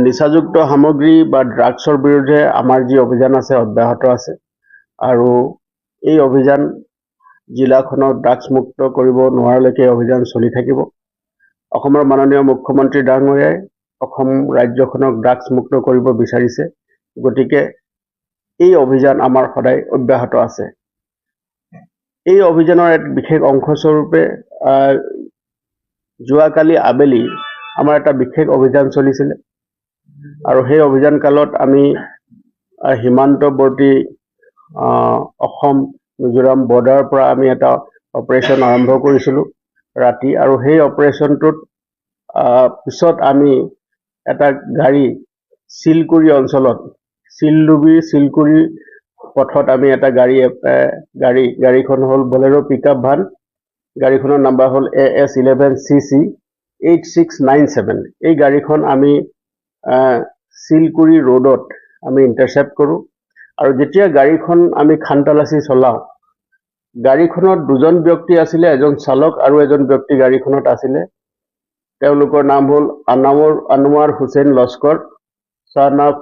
নিচাযুক্ত সামগ্ৰী বা ড্ৰাগছৰ বিৰুদ্ধে আমাৰ যি অভিযান আছে অব্যাহত আছে আৰু এই অভিযান জিলাখনক ড্ৰাগছ মুক্ত কৰিব নোৱাৰালৈকে অভিযান চলি থাকিব। অসমৰ মাননীয় মুখ্যমন্ত্ৰী ডাঙৰীয়াই অসম ৰাজ্যখনক ড্ৰাগছ মুক্ত কৰিব বিচাৰিছে, গতিকে এই অভিযান আমাৰ সদায় অব্যাহত আছে। এই অভিযানৰ এক বিশেষ অংশস্বৰূপে যোৱাকালি আবেলি আমাৰ এটা বিশেষ অভিযান চলিছিলে আৰু সেই অভিযান কালত আমি সীমান্তৱৰ্তী অসম মিজোৰাম বৰ্ডাৰৰ পৰা আমি এটা অপাৰেশ্যন আৰম্ভ কৰিছিলোঁ ৰাতি, আৰু সেই অপাৰেশ্যনটোত পিছত আমি এটা গাড়ী শিলকুৰি অঞ্চলত শিলকুৰি পথত আমি এটা গাড়ীখন হ'ল বলেৰো পিকআপ ভান, গাড়ীখনৰ নাম্বাৰ হ'ল AS11CC 8697। এই গাড়ীখন আমি শিলকুৰি ৰোডত আমি ইণ্টাৰচেপ্ট কৰোঁ আৰু যেতিয়া গাড়ীখন আমি খানতালাচি চলাওঁ, গাড়ীখনত দুজন ব্যক্তি আছিলে, এজন চালক আৰু এজন ব্যক্তি গাড়ীখনত আছিলে। তেওঁলোকৰ নাম হ'ল আনোৱাৰ হুছেইন লস্কৰ, ছান অফ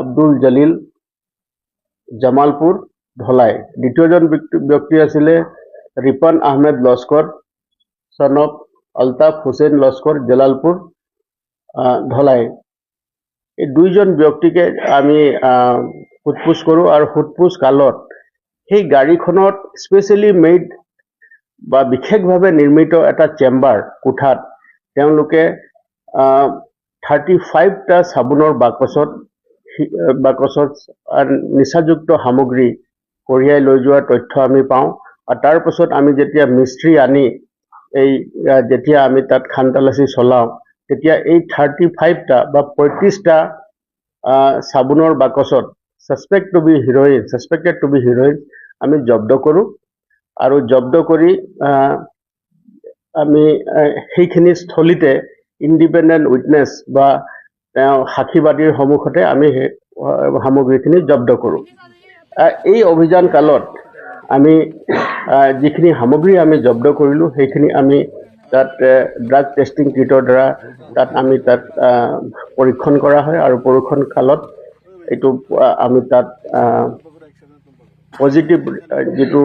আব্দুল জলিল, জামালপুৰ ধলাই। দ্বিতীয়জন ব্যক্তি আছিলে ৰিপন আহমেদ লস্কৰ, ছান অফ আলতাফ হুছেইন লস্কৰ, জালালপুৰ ধলাই। এই দুইজন ব্যক্তিকে আমি সোধপোছ কৰোঁ আৰু সোধপোছ কালত সেই গাড়ীখনত স্পেচিয়েলি মেড বা বিশেষভাৱে নিৰ্মিত এটা চেম্বাৰ কোঠাত তেওঁলোকে 35টা চাবোনৰ বাকচত নিচাযুক্ত সামগ্ৰী কঢ়িয়াই লৈ যোৱাৰ তথ্য আমি পাওঁ। আৰু তাৰ পাছত আমি যেতিয়া মিস্ত্ৰী আনি যেতিয়া আমি তাত খানতালাচি চলাওঁ, তেতিয়া এই 35টা বা 35টা চাবোনৰ বাকচত সাসপেক্টেড টু বি হিৰইন আমি জব্দ কৰোঁ আৰু জব্দ কৰি আমি সেইখিনি স্থলীতে ইণ্ডিপেণ্ডেণ্ট উইটনেছ বা সাক্ষীবাদীৰ সন্মুখতে আমি সামগ্ৰীখিনি জব্দ কৰোঁ। এই অভিযান কালত আমি যিখিনি সামগ্ৰী আমি জব্দ কৰিলোঁ সেইখিনি আমি তাত ড্ৰাগ টেষ্টিং কিটৰ দ্বাৰা আমি তাত পৰীক্ষণ কৰা হয় আৰু পৰীক্ষণ কালত এইটো আমি তাত পজিটিভ যিটো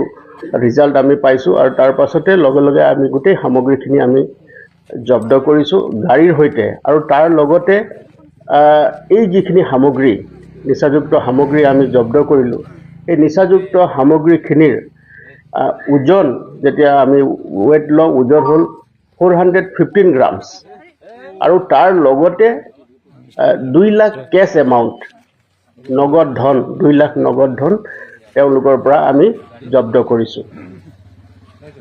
ৰিজাল্ট আমি পাইছোঁ আৰু তাৰ পাছতে লগে লগে আমি গোটেই সামগ্ৰীখিনি আমি জব্দ কৰিছোঁ গাড়ীৰ সৈতে। আৰু তাৰ লগতে এই যিখিনি সামগ্ৰী নিচাযুক্ত সামগ্ৰী আমি জব্দ কৰিলোঁ, এই নিচাযুক্ত সামগ্ৰীখিনিৰ ওজন যেতিয়া আমি ৱেট লওঁ, ওজন হ'ল 415 গ্ৰামছ আৰু তাৰ লগতে 2 লাখ কেছ এমাউণ্ট নগদ ধন 2 লাখ নগদ ধন তেওঁলোকৰ পৰা আমি জব্দ কৰিছোঁ।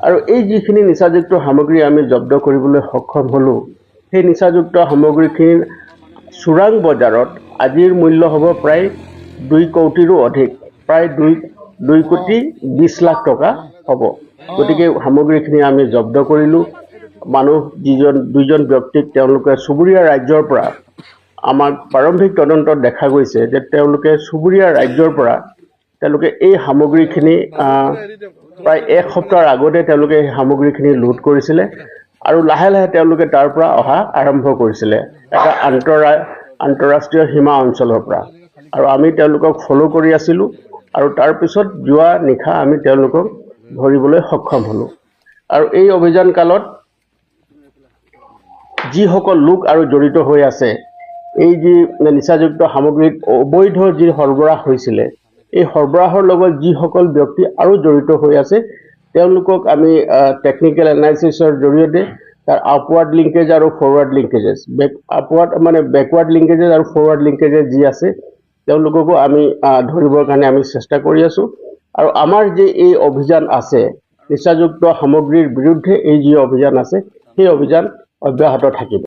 আৰু এই যিখিনি নিচাযুক্ত সামগ্ৰী আমি জব্দ কৰিবলৈ সক্ষম হ'লোঁ, সেই নিচাযুক্ত সামগ্ৰীখিনিৰ চোৰাং বজাৰত আজিৰ মূল্য হ'ব প্ৰায় 2 কোটিৰো অধিক, প্ৰায় 2 কোটি 20 লাখ টকা হ'ব। গতিকে সামগ্ৰীখিনি আমি জব্দ কৰিলোঁ। দুইজন ব্যক্তিক তেওঁলোকে চুবুৰীয়া ৰাজ্যৰ পৰা, আমাক প্ৰাৰম্ভিক তদন্তত দেখা গৈছে যে তেওঁলোকে চুবুৰীয়া ৰাজ্যৰ পৰা তেওঁলোকে এই সামগ্ৰীখিনি প্ৰায় এক সপ্তাহৰ আগতে তেওঁলোকে এই সামগ্ৰীখিনি লোড কৰিছিলে আৰু লাহে লাহে তেওঁলোকে তাৰ পৰা অহা আৰম্ভ কৰিছিলে এটা আন্তঃৰাষ্ট্ৰীয় সীমা অঞ্চলৰ পৰা, আৰু আমি তেওঁলোকক ফ'ল' কৰি আছিলোঁ আৰু তাৰপিছত যোৱা নিশা আমি তেওঁলোকক ধৰিবলৈ সক্ষম হ'লোঁ। আৰু এই অভিযান কালত যিসকল লোক আৰু জড়িত হৈ আছে, এই যি নিচাযুক্ত সামগ্ৰীত অবৈধ যি সৰবৰাহ হৈছিলে, এই সৰবৰাহৰ লগত যিসকল ব্যক্তি আৰু জড়িত হৈ আছে তেওঁলোকক আমি টেকনিকেল এনালাইচিছৰ জৰিয়তে তাৰ আপৱাৰ্ড লিংকেজ আৰু ফৰৱাৰ্ড লিংকেজেছ, বেকৱাৰ্ড লিংকেজেছ আৰু ফৰৱাৰ্ড লিংকেজেছ যি আছে তেওঁলোককো আমি ধৰিবৰ কাৰণে আমি চেষ্টা কৰি আছোঁ। আৰু আমাৰ যে এই অভিযান আছে নিচাযুক্ত সামগ্ৰীৰ বিৰুদ্ধে, এই যি অভিযান আছে সেই অভিযান অব্যাহত থাকিব।